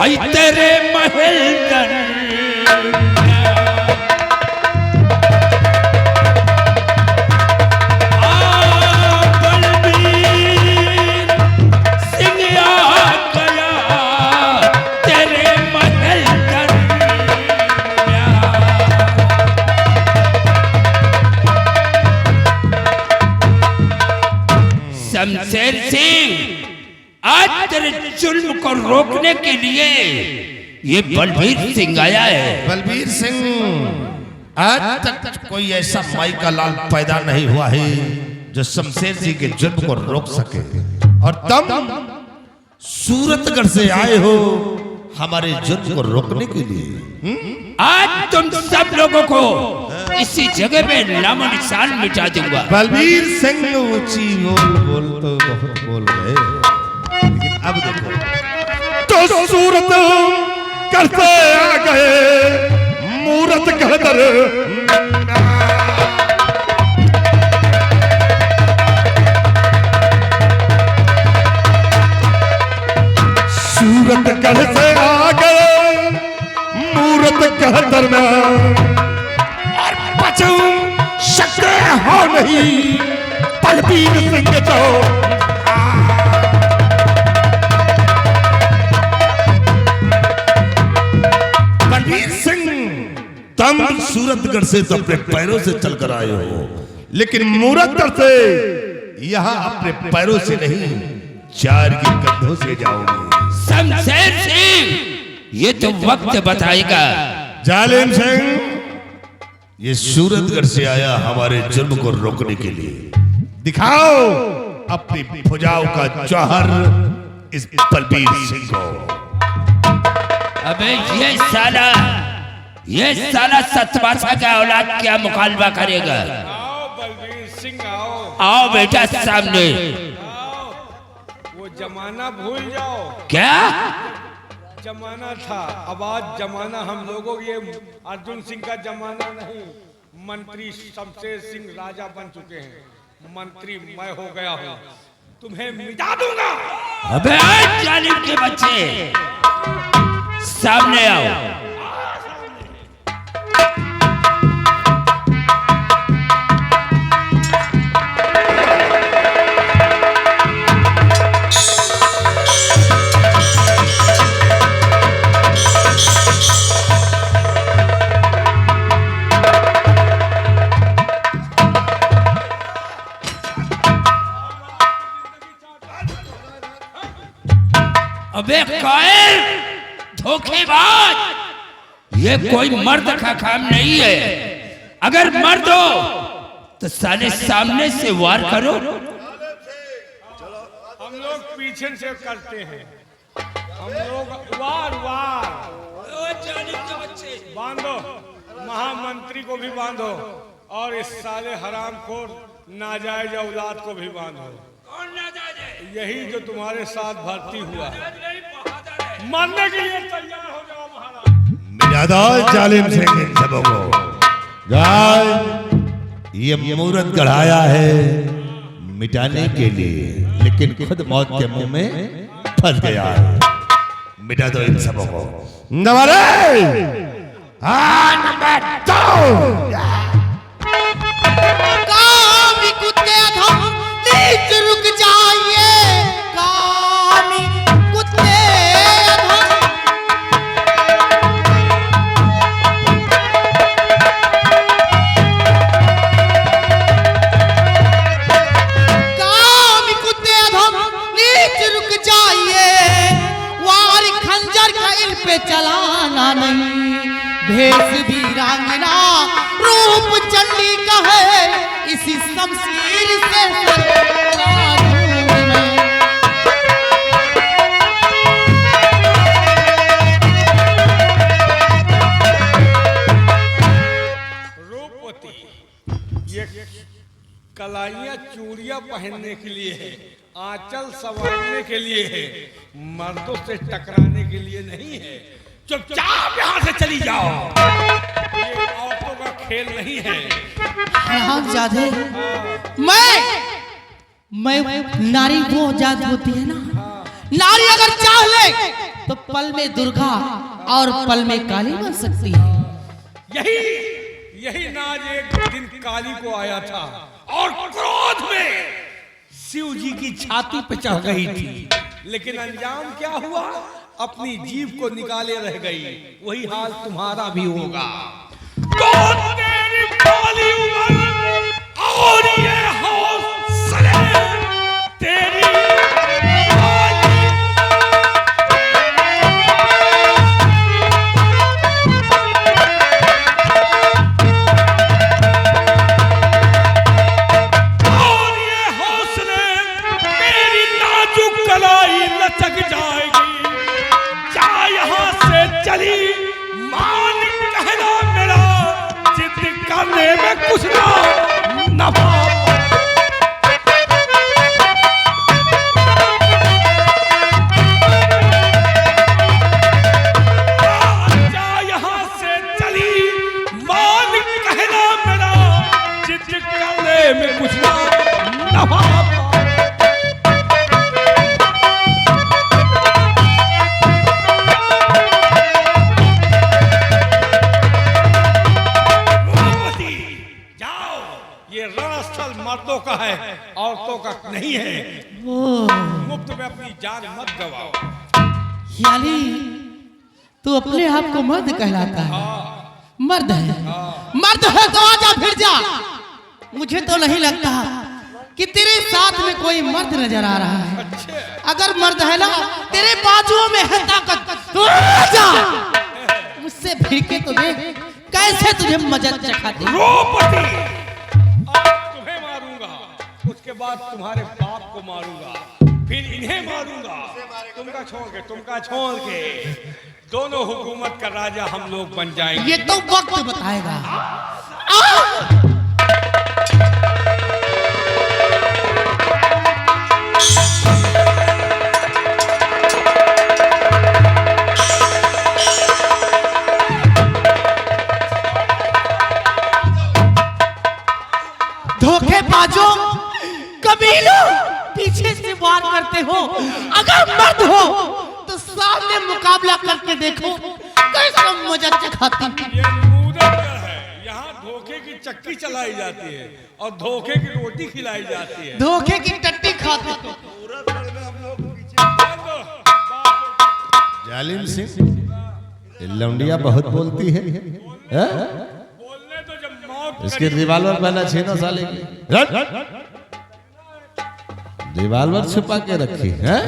आई तेरे महल दर शमशेर सिंह, आज तेरे जुल्म को रोकने के लिए ये बलबीर सिंह आया है। बलबीर सिंह, आज तक कोई ऐसा माई का लाल पैदा नहीं हुआ है जो शमशेर सिंह के जुल्म को रोक सके, और तुम सूरतगढ़ से आए हो हमारे जुल्म को रोकने के लिए। आज तुम सब लोगों को इसी जगह पे नामो निशान मिटा दूंगा। बलबीर सिंह ऊंची बोल तो बहुत बोल गए, लेकिन अब देखो तो सूरत करते आ गए मूरत कहतर। सूरत करते आ गए मूरत कहतर में, शक्के हो नहीं बलबीर सिंह तो। बलबीर सिंह, तुम सूरतगढ़ से तो अपने पैरों से चलकर आए हो, लेकिन मूरतगढ़ से यहाँ अपने पैरों से नहीं चार की कंधों से जाओगे। शमशेर सिंह, ये तो वक्त बताएगा। जालिम सिंह, ये सूरतगढ़ से आया हमारे जुल्म को रोकने के लिए। दिखाओ अपनी भुजाओं का जौहर इस बलबीर सिंह को। अबे ये साला सतवासा का औलाद क्या मुकालबा करेगा? आओ बलबीर सिंह, आओ बेटा सामने। आओ, वो जमाना भूल जाओ। क्या जमाना था, अब आज जमाना हम लोगों, ये अर्जुन सिंह का जमाना नहीं। मंत्री शमशेर सिंह राजा बन चुके हैं, मंत्री मैं हो गया हूँ, तुम्हें मिटा दूंगा। अबे जालिम के बच्चे, सामने आओ। अबे कायर, धोखेबाज, ये कोई मर्द का काम नहीं है। अगर मर्द हो तो साले सामने से वार करो। हम लोग पीछे से करते हैं, हम लोग वार वार। बांधो, महामंत्री को भी बांधो, और इस साले हरामखोर नाजायज औलाद को भी बांधो। यही जो तुम्हारे साथ भर्ती हुआ है, मरने के लिए तैयार हो जाओ महाराज। मिटा दो जालिम सिंह इन सबों को। जाए, ये मूरत गढ़ाया है मिटाने के लिए, लेकिन खुद मौत के मुंह में फंस गया है। मिटा दो इन सबों को। नंबर 2 कामी कुत्ते अधम नीच रुक जाइए, कामी कुत्ते अधम। कामी कुत्ते अधम नीच रुक जाइए, वार खंजर का इन पे चलाना नहीं। भेष भी रांगना रूप चंडी का है, इसी शमशीर से रूपवती, ये कलाइयाँ चूड़ियाँ पहनने के लिए है, आंचल संवारने के लिए है, मर्दों से टकराने के लिए नहीं है। चुपचाप यहाँ से चली जाओ, ये औरतों का खेल नहीं है। हरामजादे, मैं नारी वो जात होती है ना नारी अगर चाह ले तो पल में दुर्गा और पल में काली बन सकती है। यही यही नाज एक दिन काली को आया था और क्रोध में शिव जी की छाती पे चढ़ गई थी, लेकिन अंजाम क्या हुआ? अपनी जीभ को निकाले रह गई। वही हाल तुम्हारा भी होगा। तो तेरी काली उम्र और ये हौसले तेरी लचक जाएगी। क्या यहाँ से चली मान कहना मेरा, जिद करने में कुछ ना नफा। क्या यहाँ से चली मान कहना मेरा, जिद करने में कुछ ना नफा। मर्दों का है, औरतों का नहीं है। मुफ्त में अपनी जान मत गवाओ। यानी तू अपने आप को मर्द कहलाता है? मर्द है, मर्द है तो आजा फिर जा। मुझे तो नहीं लगता कि तेरे साथ में कोई मर्द नजर आ रहा है। अगर मर्द है ना, तेरे बाजुओं में है ताकत, तो आजा मुझसे भिड़ के तो देख कैसे तुझे मजा चखाती। उसके बाद तुम्हारे बाप को मारूंगा, फिर इन्हें मारूंगा। तुमका छोड़ के दोनों हुकूमत का राजा हम लोग बन जाएंगे। ये तो वक्त बताएगा। धोखेबाजों, कबीलों, पीछे से वार करते हो। अगर मर्द हो तो सामने मुकाबला करके देखो कैसा मजा चखाती। ये मूदर है, यहाँ धोखे की चक्की चलाई जाती है और धोखे की रोटी खिलाई जाती है। धोखे की टट्टी खाते। जालिम सिंह, लौंडिया बहुत बोलती है। बोलने तो जब मौत इसकी रिवाल्वर पहना छीनो साले की। रिवाल्वर छुपा के रखी है।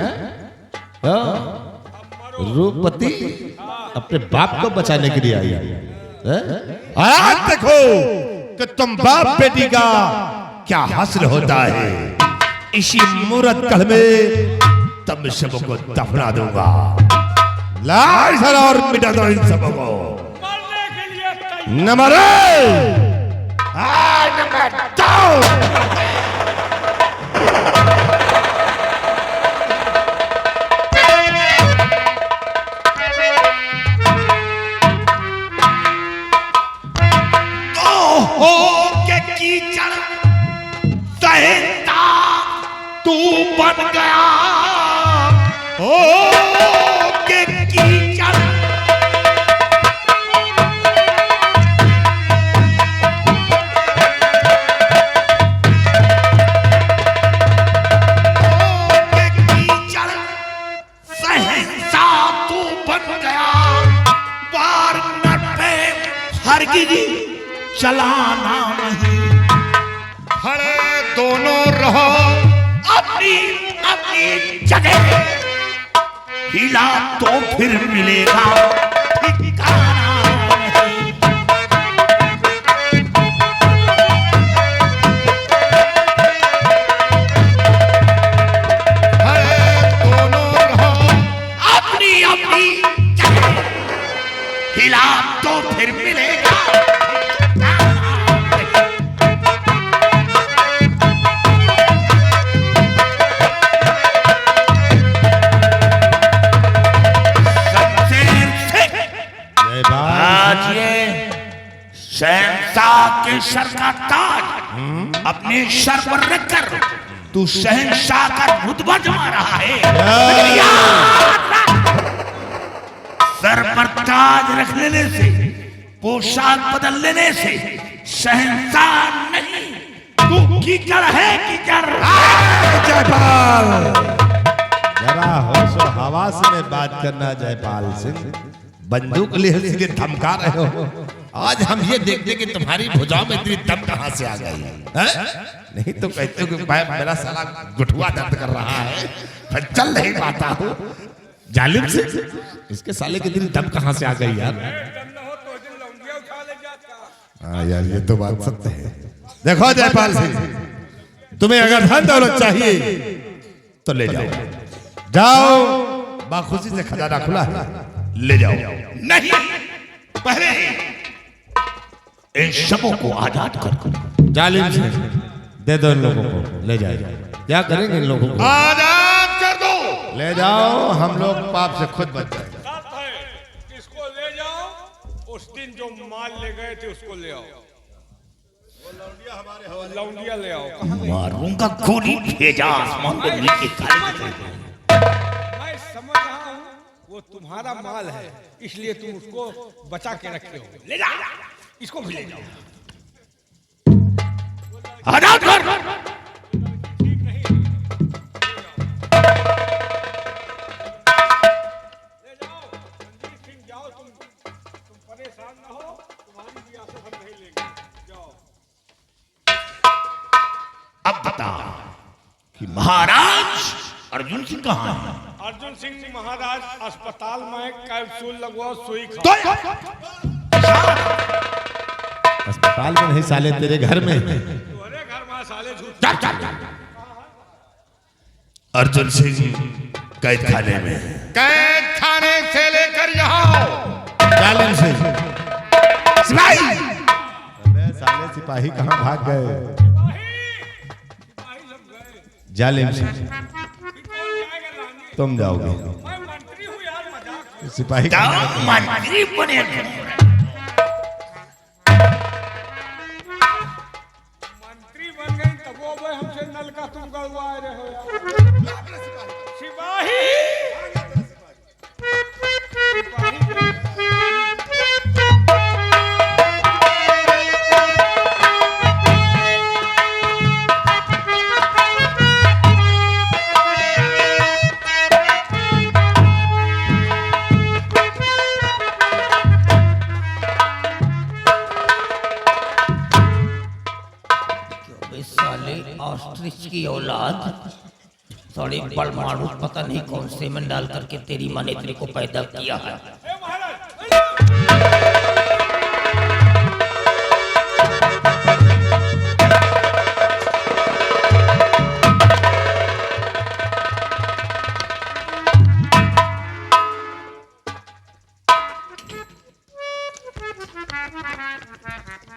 रूपवती अपने बाप को बचाने के लिए आई है। आज देखो कि तुम बाप बेटी का क्या हासिल होता है। इसी मूरत कल में तुम सबको दफना दूंगा। लाश और मिटा दो इन सबों को। मरने के लिए न मरे, आज मैं तू बन गया हो के कीचड़। सहसा तू बन गया, बार न पे हरगिज चलाना नहीं। खड़े दोनों रहो अपनी अपनी जगह, हिला तो फिर मिलेगा ठिकाना नहीं। दोनों रहो अपनी अपनी जगह, हिला तो फिर मिलेगा शहंशाह के सर का ताज अपने सर पर रखकर तू शहंशाह का रुतबा जमा रहा है, लेकिन याद रख, सर पर ताज रख लेने से, पोशाक बदल लेने से शहंशाह नहीं, तू कीचड़ है कीचड़। जयपाल, जरा होशो हवास में बात करना जयपाल सिंह। बंदूक लिए धमका रहे हो। आज हम ये देखते कि तुम्हारी भुजाओं में इतनी दम कहां से आ गई है? नहीं तो कहते हो कि मेरा साला गुठुआ दर्द कर रहा है, मैं चल नहीं पाता हूँ। जालिम से इसके साले की इतनी दम कहां से आ गई यार? हाँ यार, ये तो बात सत्य है। देखो जयपाल सिंह, तुम्हें अगर धन दौलत चाहिए तो ले जाओ, जाओ, बाखुशी से खजाना खुला है, ले जाओ। नहीं, पहले इन शबों को आजाद कर। जालिम से दे दो इन लोगों को, ले जाओ। क्या करेंगे इन लोगों को? आजाद कर दो। ले जाओ, हम लोग पाप से खुद बच जाएंगे। इसको ले जाओ, उस दिन जो माल ले गए थे उसको ले आओ। लौंडिया ले आओ। मारूंगा गोली, भेजा आसमान को नीचे काली। मैं समझ रहा हूँ वो तुम्हारा माल है, इसलिए तुम उसको बचा के रखे हो। ले जा, इसको भी ले जाओ। आजाद कर। ठीक नहीं, ले जाओ। रणजीत सिंह जाओ, तुम परेशान ना हो, तुम्हारी रियासत हम नहीं लेंगे, जाओ। अब बता कि महाराज अर्जुन सिंह कहाँ है? अर्जुन सिंह महाराज अस्पताल में कैप्सूल लगवाओ, सुई खाओ। अस्पताल में नहीं साले, तेरे घर में। तुम्हारे घर में साले झूठ। चल चल चल। अर्जुन सिंह कैद खाने में। कैद खाने से लेकर यहाँ जालिम से। सिपाही, अबे साले सिपाही कहाँ भाग गए? जालिम से तुम जाओगे, मैं मंत्री हूँ यार, मजाक। सिपाही जाओ मंत्री बने। मंत्री बन गई तब वो भाई हमसे नल का तुम गड़वा रहे हो यार। सिपाही, ऑस्ट्रिच की औलाद, थोड़ी बड़ मारूफ, पता नहीं कौन से में डाल करके तेरी माँ ने तेरे को पैदा किया है।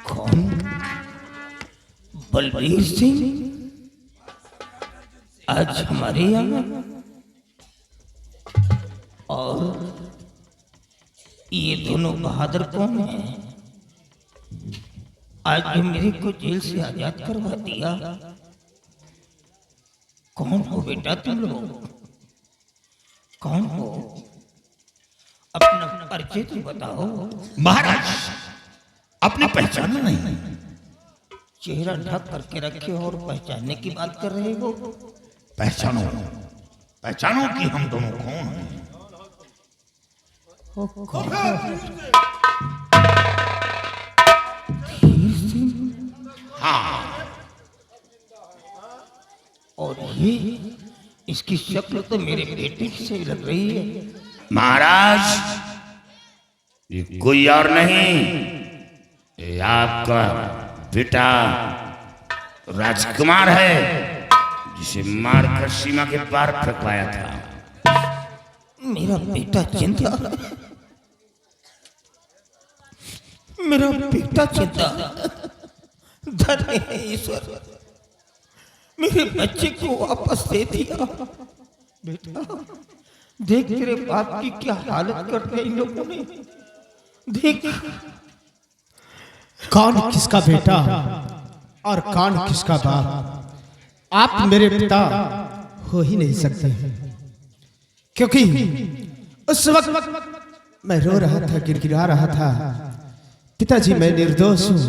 कौन? बलबीर सिंह आज हमारे यहाँ, और ये दोनों बहादुर कौन हैं? आज भी मेरे को जेल से आजाद करवा दिया। कौन हो बेटा तुम लोग? कौन हो? अपना परिचय तो बताओ। महाराज, अपनी पहचान नहीं, चेहरा ढक करके रखे हो और पहचानने की बात कर रहे हो। पहचानो, पहचानो कि हम दोनों कौन हैं। हाँ, और ये इसकी शक्ल तो मेरे बेटे से लग रही है। महाराज, ये कोई और नहीं, ये आपका बेटा राजकुमार है, जिसे मारकर सीमा के पार फेंकवाया था। मेरा बेटा जिंदा, मेरा बेटा जिंदा। धन्य है ईश्वर, मेरे बच्चे को वापस दे दिया। बेटा देख, तेरे बाप की क्या हालत कर दी इन लोगों ने। देख, कौन किसका बेटा और कौन किसका बाप, आप मेरे पिता हो ही नहीं सकते, क्योंकि उस वक्त मैं रो रहा था, गिड़गिड़ा रहा था, पिताजी मैं निर्दोष हूं,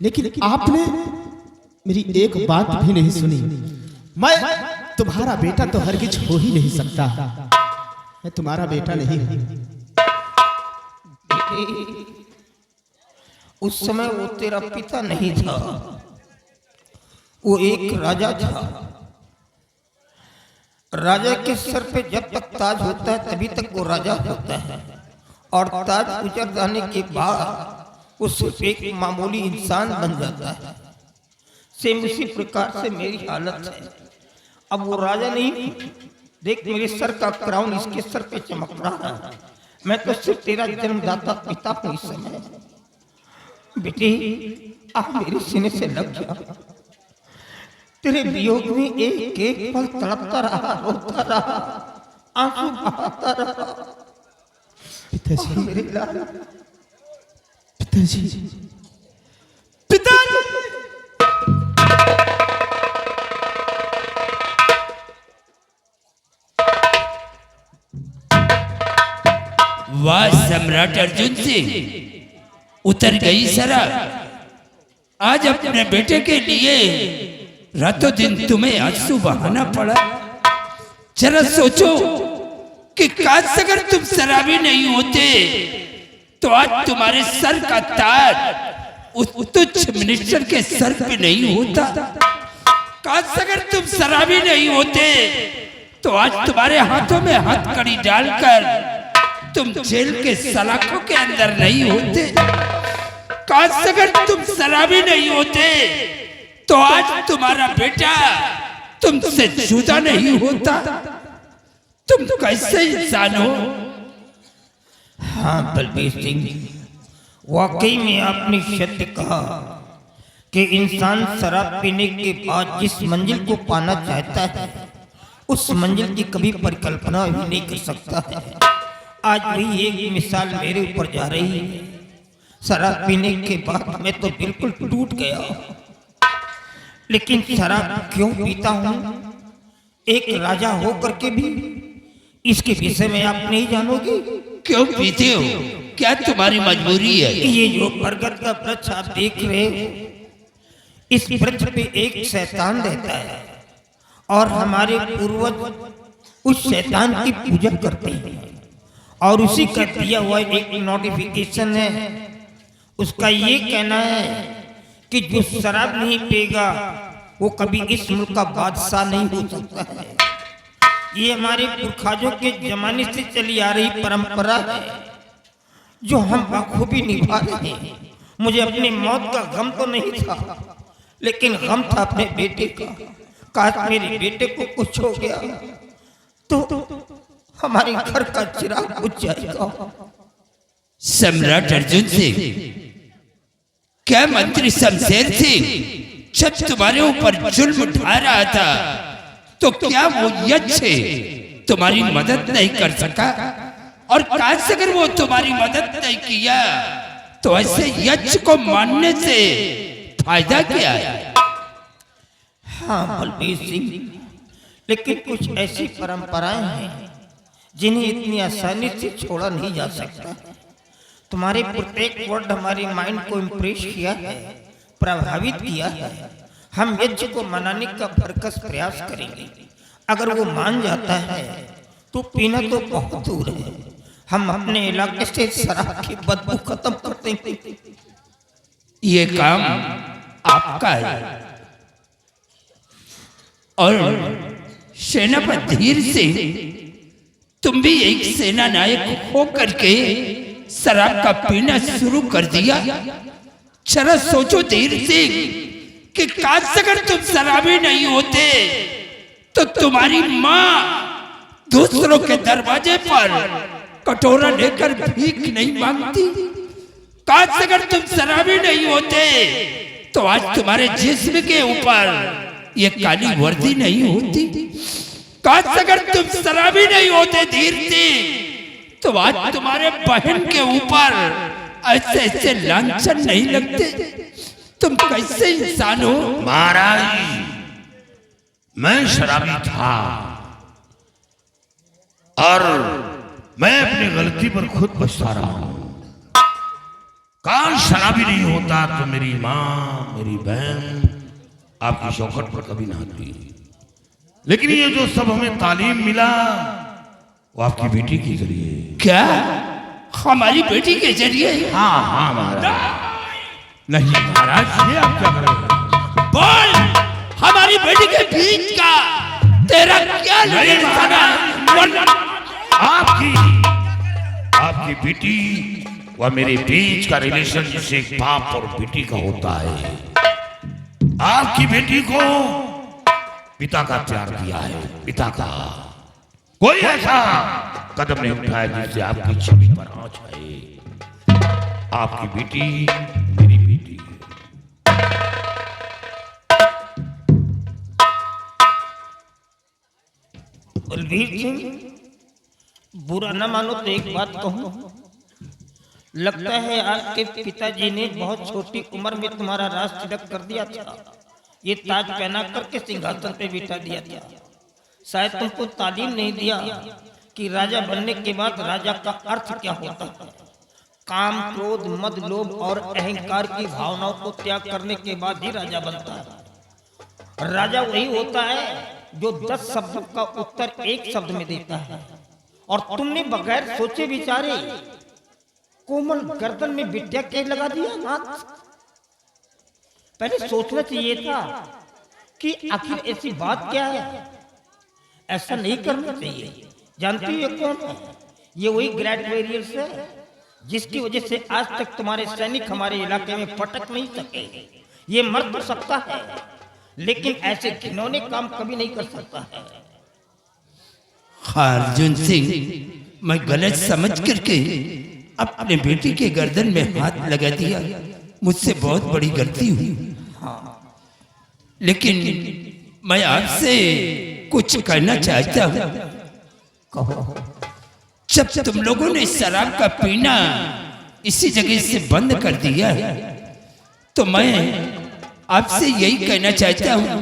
लेकिन आपने मेरी एक बात भी नहीं सुनी। मैं तुम्हारा बेटा तो हरगिज हो ही नहीं सकता, मैं तुम्हारा बेटा नहीं हूं। उस समय वो तेरा पिता नहीं था, वो एक राजा था। राजा के सर पे जब तक ताज होता है तभी तक वो राजा होता है, और ताज गुजर जाने के बाद वो सिर्फ एक मामूली इंसान बन जाता है। सेम उसी प्रकार से मेरी हालत है। अब वो राजा नहीं, देख मेरे सर का क्राउन इसके सर पे चमक रहा है। मैं तो सिर्फ तेरा जन्मदाता पिता हूं इस समय। बेटी आप मेरे सीने से लग जाओ। तेरे वियोग में एक एक पल तड़पता रहा, रोता रहा, आंसू बहाता रहा। पिताजी, मेरे लाल, पिताजी, पिताजी। वाह सम्राट अर्जुन सिंह, उतर गई शराब। आज अपने बेटे के लिए रातों दिन तुम्हें आंसू बहाना पड़ा। जरा सोचो कि काश अगर तुम शराबी नहीं होते तो आज तुम्हारे सर का ताज उस तुच्छ मिनिस्टर के सर पे नहीं होता। काश अगर तुम शराबी नहीं होते तो आज तुम्हारे हाथों में हथकड़ी डालकर तुम जेल के सलाखों के अंदर नहीं होते। काश अगर तुम शराबी नहीं होते तो आज तुम्हारा बेटा तुमसे जुदा नहीं होता। तुम कैसे इंसान हो? हाँ बलबीर सिंह, वाकई में आपने सत्य कहा कि इंसान शराब पीने के बाद जिस मंजिल को पाना चाहता है उस मंजिल की कभी परिकल्पना भी नहीं कर सकता है। आज वही एक मिसाल मेरे ऊपर जा रही है। शराब पीने के बाद मैं तो बिल्कुल टूट गया, लेकिन शराब क्यों पीता हूँ एक राजा होकर के भी, इसके विषय में आप नहीं जानोगे। क्यों पीते हो? क्या तुम्हारी मजबूरी है? ये जो बरगद का वृक्ष आप देख रहे हो, इस वृक्ष पे एक शैतान रहता है और हमारे पूर्वज उस शैतान की पूजा करते हैं, और उसी का दिया हुआ एक नोटिफिकेशन है। उसका ये कहना है कि जो शराब नहीं पिएगा वो कभी इस मुल्क का बादशाह नहीं हो सकता है। ये हमारे पुरखाजों के जमाने से चली आ रही परंपरा है जो हम बखूबी निभा रहे हैं। मुझे अपनी मौत का गम तो नहीं था, लेकिन गम था अपने बेटे का। काश मेरे बेटे को कुछ हो गया तो हमारे घर का चिराग बुझ जाएगा। सम्राट अर्जुन सिंह, क्या मंत्री शमशेर सिंह जब तुम्हारे ऊपर जुल्म उठा रहा था तो क्या वो यक्ष तुम्हारी मदद नहीं कर सका? और काश अगर वो तुम्हारी मदद नहीं किया तो ऐसे यक्ष को मानने से फायदा क्या है? हाँ बलबीर सिंह, लेकिन कुछ ऐसी परंपराएं हैं जिन्हें इतनी आसानी से छोड़ा नहीं जा सकता। तुम्हारे प्रत्येक वर्ड हमारे माइंड को इम्प्रेस किया है, प्रभावित किया है। हम यज्ञ को मनाने का भरकस प्रयास करेंगे। अगर वो मान जाता है तो पीना तो बहुत दूर है, हम अपने इलाके से शराब की बदबू खत्म कर देंगे। ये काम आपका है। और सेनापति धीर सिंह, तुम भी एक सेना नायक होकर के शराब का पीना शुरू कर दिया। जरा सोचो धीर सिंह कि काश अगर तुम शराबी नहीं होते तो तुम्हारी माँ दूसरों के दरवाजे पर कटोरा लेकर भीख नहीं मांगती। काश अगर तुम शराबी नहीं होते तो आज तुम्हारे जिस्म के ऊपर ये काली वर्दी नहीं होती। काश अगर तुम शराबी नहीं होते धीर सिंह तो आज तुम्हारे बहन के ऊपर ऐसे ऐसे लांछन नहीं लगते। तुम कैसे इंसान हो? महाराज, मैं शराबी था और मैं अपनी गलती पर खुद पछता रहा हूं। काश शराबी नहीं होता तो मेरी माँ मेरी बहन आपकी शौकत पर कभी ना आती। लेकिन ये जो सब हमें तालीम मिला वो आपकी बेटी के जरिए। क्या हमारी बेटी के जरिए? हाँ हाँ महाराज। नहीं महाराज, ये आप क्या कर रहे हैं? बोल, हमारी बेटी के बीच का तेरा क्या रिलेशन है? आपकी बेटी व मेरे बीच का रिलेशन जिसे बाप और बेटी का होता है। आपकी बेटी को पिता का प्यार दिया है, पिता का। कोई ऐसा कदम नहीं उठाया जिससे आपकी छवि पर आंच आए। आपकी बेटी मेरी बेटी है। बलबीर सिंह, बुरा न मानो तो एक बात कहूं। लगता है आपके पिताजी ने बहुत छोटी उम्र में तुम्हारा राज तिलक कर दिया था। ये ताज पहना करके सिंहासन पे बिठा दिया था। शायद तुमको तालीम नहीं दिया कि राजा बनने के बाद राजा का अर्थ क्या होता है। काम, क्रोध, मद, लोभ और अहंकार की भावनाओं को त्याग करने के बाद ही राजा बनता है। राजा वही होता है जो 10 शब्दों का उत्तर एक शब्द में देता है। और तुमने बगैर सोचे विचारे कोमल गर्दन में बिटिया के लगा दिया नाथ। पहले सोचना चाहिए था कि आखिर ऐसी बात क्या है। ऐसा नहीं करना चाहिए। जानती हो ये कौन है? ये वही ग्रेट वॉरियर्स है जिसकी वजह से आज तक तुम्हारे सैनिक हमारे इलाके में पटक नहीं सके। ये मर तो सकता है लेकिन ऐसे घिनौने काम कभी नहीं कर सकता है। अर्जुन सिंह, मैं गलत समझ करके अपने बेटी के गर्दन में हाथ लगा दिया। मुझसे बहुत बड़ी गलती हुई। लेकिन मैं आपसे कुछ कहना चाहता हूँ। जब तुम लोगों ने शराब का पीना इसी जगह से बंद कर दिया है तो मैं आपसे यही कहना चाहता हूँ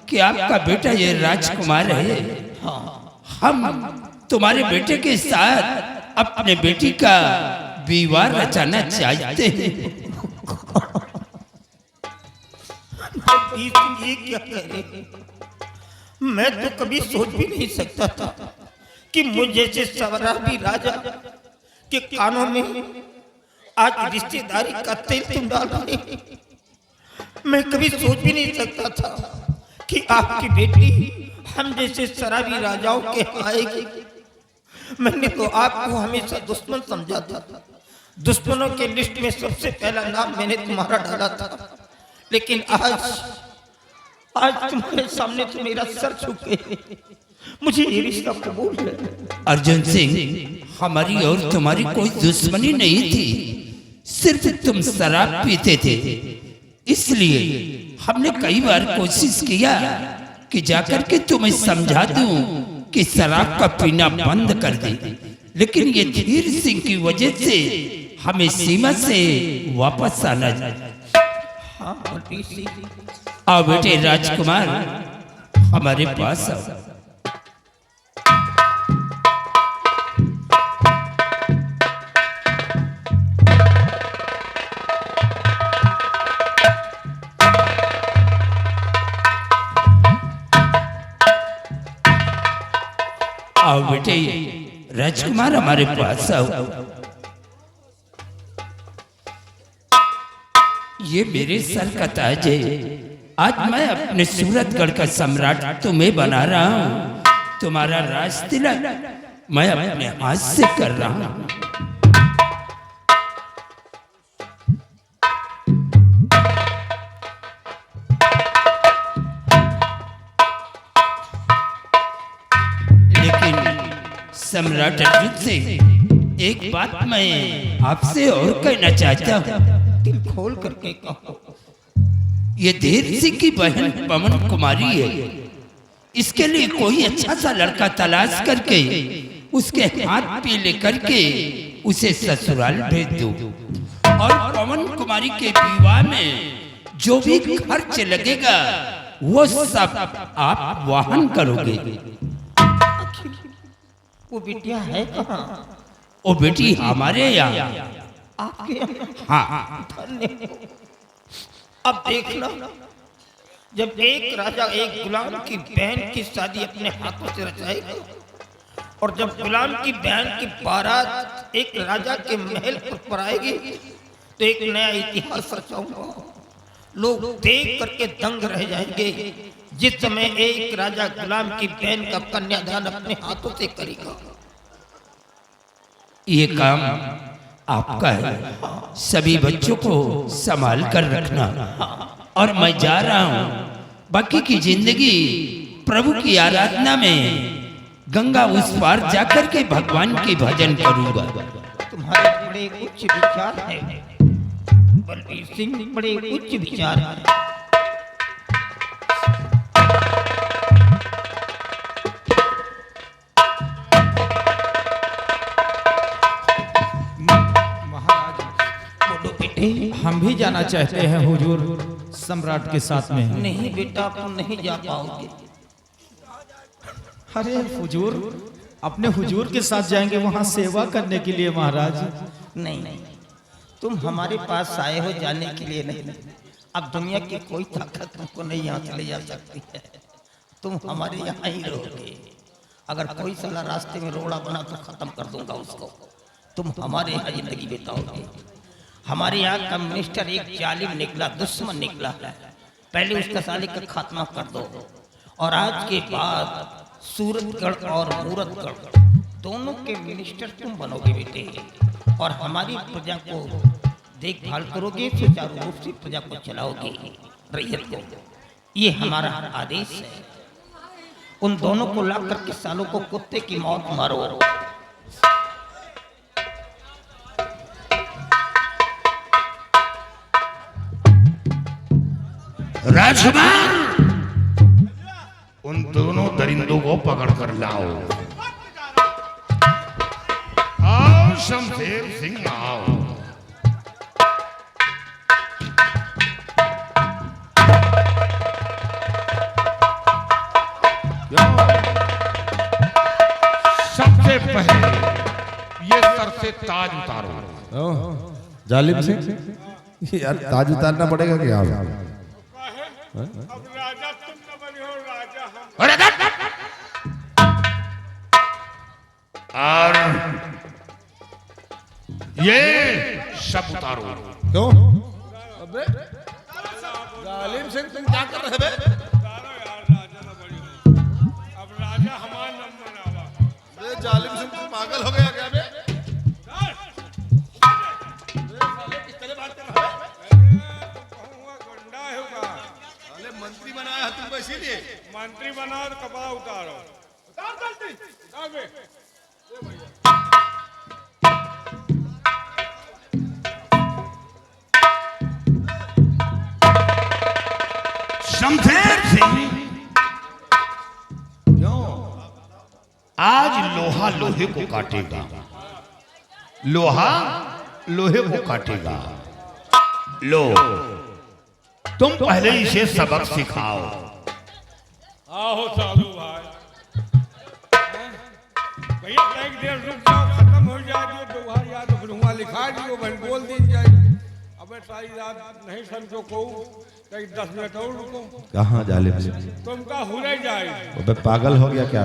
कि आपका बेटा ये राजकुमार है। हम तुम्हारे बेटे के साथ अपने बेटी का विवाह रचाना चाहते हैं। ये क्या कह रहे? मैं तो कभी सोच भी नहीं सकता था कि मुझ जैसे शराबी राजा के कानों में आज रिश्तेदारी का तेल तुम डाल रहे। मैं कभी सोच भी नहीं सकता था कि आपकी बेटी हम जैसे शराबी राजाओं के आएगी। मैंने तो आपको हमेशा दुश्मन समझा था। दुश्मनों के लिस्ट में सबसे पहला नाम मैंने तुम्हारा डाला था। लेकिन आज तुम्हारे सामने तो मेरा सर झुके। मुझे ये रिश्ता कबूल है। अर्जुन सिंह, हमारी और तुम्हारी कोई दुश्मनी नहीं थी। सिर्फ तुम शराब पीते थे, इसलिए हमने कई बार कोशिश किया कि जाकर के तुम्हें समझा दूं कि शराब का पीना बंद कर दे। लेकिन ये धीर सिंह की वजह से हमें सीमा से वापस आना। आओ बेटे राजकुमार, हमारे पास आओ। आओ बेटे राजकुमार, हमारे पास आओ। ये मेरे सर का ताज है। आज मैं अपने सूरतगढ़ का सम्राट तुम्हें बना रहा हूँ। तुम्हारा राज तिलक मैं अपने हाथ से कर रहा हूँ। लेकिन सम्राट अर्जुन सिंह, एक बात मैं आपसे और कहना चाहता हूँ। दिल खोल करके कहो। ये धीर सिंह की बहन पवन कुमारी है। इसके लिए कोई अच्छा सा लड़का तलाश करके उसके हाथ पे लेकर के उसे ससुराल भेज दो। और पवन कुमारी के विवाह में जो भी खर्च लगेगा वो सब आप वाहन करोगे। वो बिटिया है कहाँ? वो बेटी हमारे यहाँ। आपके यहाँ? हाँ, धन्य। अब देखना, जब एक राजा एक गुलाम की बहन की शादी अपने हाथों से रचाएगा और जब गुलाम की बहन की बारात एक राजा के महल पर आएगी तो एक नया इतिहास रचाऊंगा। लोग देख करके दंग रह जाएंगे जिस समय एक राजा गुलाम की बहन का कन्यादान अपने हाथों से करेगा। ये काम आपका है। सभी बच्चों को संभाल कर रखना। और मैं जा रहा हूँ, बाकी की जिंदगी प्रभु की आराधना में गंगा उस पार जाकर के भगवान की भजन करूंगा। तुम्हारे बड़े उच्च विचार हैं बलबीर सिंह, बड़े उच्च विचार हैं। बोलो बेटे। हम भी जाना चाहते हैं हुजूर सम्राट के साथ में। नहीं बेटा, तुम नहीं जा पाओगे। अरे हुजूर, अपने हुजूर के साथ जाएंगे वहाँ सेवा करने के लिए महाराज। नहीं नहीं, तुम हमारे पास आए हो जाने के लिए नहीं। अब दुनिया की कोई ताकत तुमको नहीं यहाँ से ले जा सकती है। तुम हमारे यहाँ ही रहोगे। अगर कोई साला रास्ते में रोड़ा बना तो खत्म कर दूंगा उसको। तुम हमारे यहाँ जिंदगी बिताओगे। हमारे यहाँ का मिनिस्टर एक जालिम निकला, दुश्मन निकला है। पहले उसका साले का खात्मा कर दो और आज के बाद सूरतगढ़ और मूरतगढ़ दोनों के मिनिस्टर तुम बनोगे बेटे। और हमारी प्रजा को देखभाल करोगे, सुचारू रूप से प्रजा को चलाओगे, रैयत को। ये हमारा आदेश है। उन दोनों को ला करके सालों को कुत्ते की मौत मारो। राजकुमार, उन दोनों दरिंदों को पकड़ कर लाओ। आओ शमशेर सिंह, आओ। सबसे पहले ये सर से ताज उतारो। जालिम सिंह, यार ताज उतारना पड़ेगा क्या? अब राजा तुम न बने हो, राजा हम। अरे और ये सब उतारो। क्यों? जालिम सिंह, तुम क्या कर रहे हो? उतारो यार, राजा न बने हो। अब राजा हमारा नाम बनावा। जालिम सिंह, तुम पागल हो गया क्या बे? मंत्री बनाया है तुमको, इसीलिए मंत्री बना और कपड़ा उतारो। उतार जल्दी, उतार बे। शमशेर सिंह, आज लोहा लोहे को काटेगा, लोहा लोहे को काटेगा। लो, तुम पहले इसे सबक सिखाओ। आओ सालू भाई। भैया एक देर रुक जाओ, खत्म हो जाए तो दोबारा याद रखूंगा, लिखा दियो बहन, बोल दी जाए। अबे सारी रात नहीं समझो को, 10 मिनट और रुको। कहाँ जालिम सिंह? तुमका हुरे जाए। अबे पागल हो गया क्या?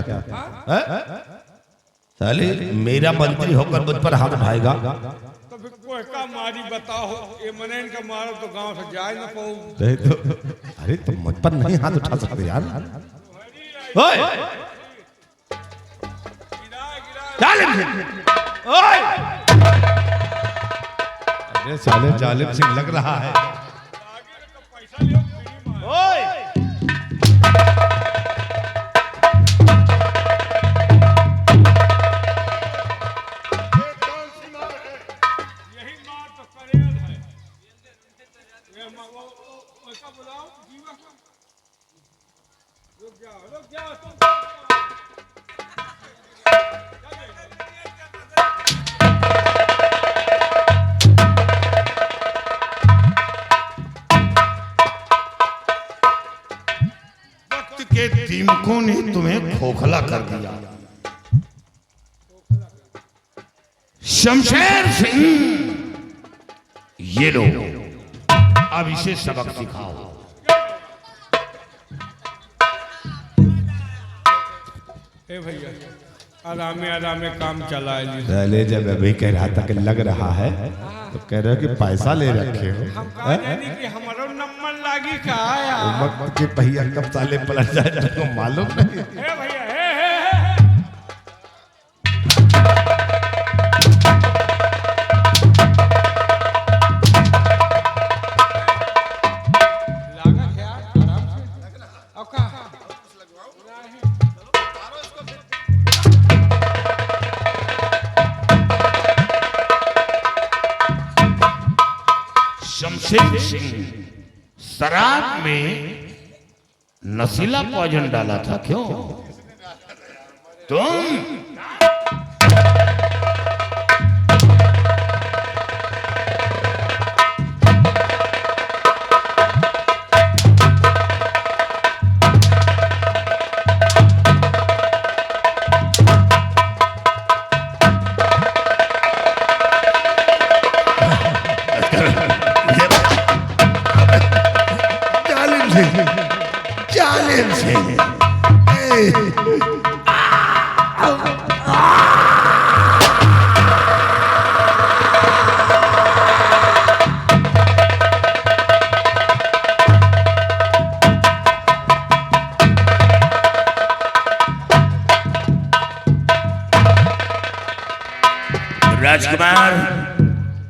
साले, मेरा मंत्री होकर मुझ पर हाथ उठाएगा? तो फिर कोई का मारी बताओ, ये मनैन का मारो तो गांव से जाए ना पाऊं। नहीं तो, अरे तुम मुझ पर नहीं हाथ उठा सकते यार। ओए, जालिम सिंह, ओए! अरे साले जालिम सिंह लग रहा है। पैसा लियो, फ्री में। ओए! यही मार तो करेल है। ये उसका बुलाओ, जीवा को। रुक जाओ तुम। के दीमकों ने तुम्हें खोखला कर दिया। शमशेर सिंह, ये लो, अब इसे सबक सिखाओ। ए भैया, आरामे आरामे काम चला है। पहले जब अभी कह रहा था कि लग रहा है तो कह रहे हो कि पैसा ले रखे हो। हम कहा जानी कि हमारो नंबर लागी का आया। वक्त के पहिया कब साले पलट जाए तुमको मालूम नहीं। ए भैया, हे। लागत है यार, आराम से। अब कहा शमशेर सिंह शराब में नशीला पॉइजन डाला था क्यों? तुम जालिम से राजकुमार,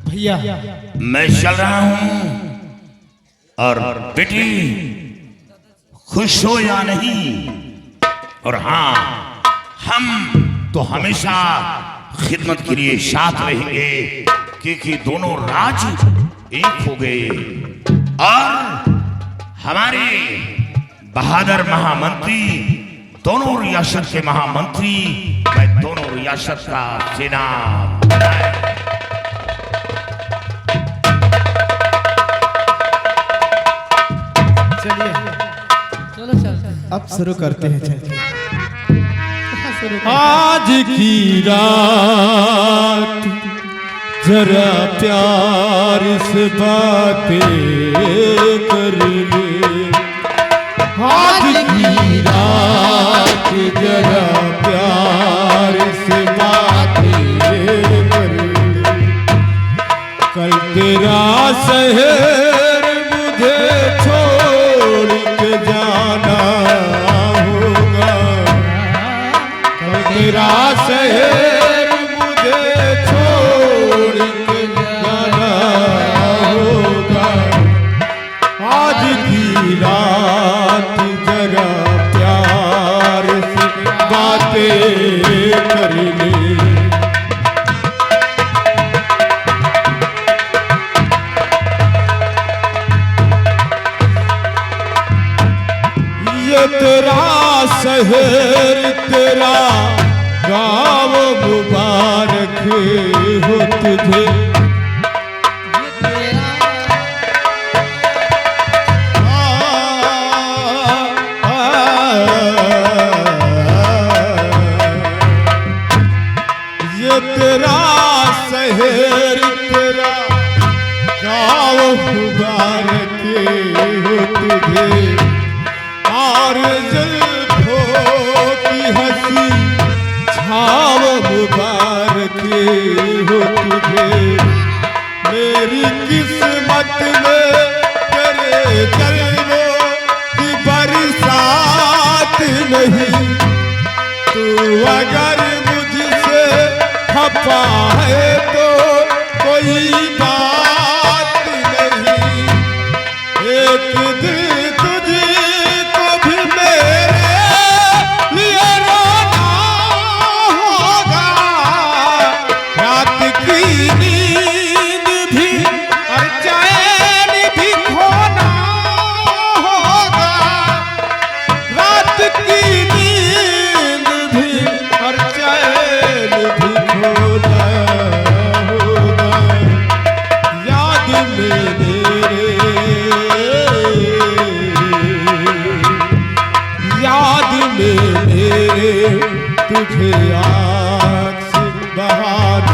भैया मैं चल रहा हूं और बेटी खुश हो या नहीं, और हाँ, हम तो हमेशा खिदमत के लिए साथ रहेंगे, क्योंकि दोनों राज एक हो गए और हमारे बहादुर महामंत्री, दोनों रियासत के महामंत्री, मैं दोनों रियासत का सेना अब शुरू करते हैं। चलिए आज की रात जरा प्यार से बातें कर ले। आज की रात जरा प्यार से बातें कर ले। कल तेरा शहर मुझे छोड़ के जाना होगा। कल तेरा शहर मुझे छोड़ के जाना होगा। आज की रात जरा प्यार से बातें कर ले। ये तेरा शहर तेरा गाँव मुबारक हो तुझे। ये तेरा शहर तेरा गाँव मुबारक हो तुझे। और जुल्फों की हंसी छाव मुबारक हो तुझे। मेरी किस्मत में तेरे जलवों की बरसात नहीं। तू अगर मुझसे खफा है तो कोई बात नहीं। एक दिन तुझको भी मेरे लिए रोना होगा। रात की नींद भी और चैन भी खोना होगा। रात की नींद भी और चैन भी खोना होगा। में मेरे तुझे आँख से बहाना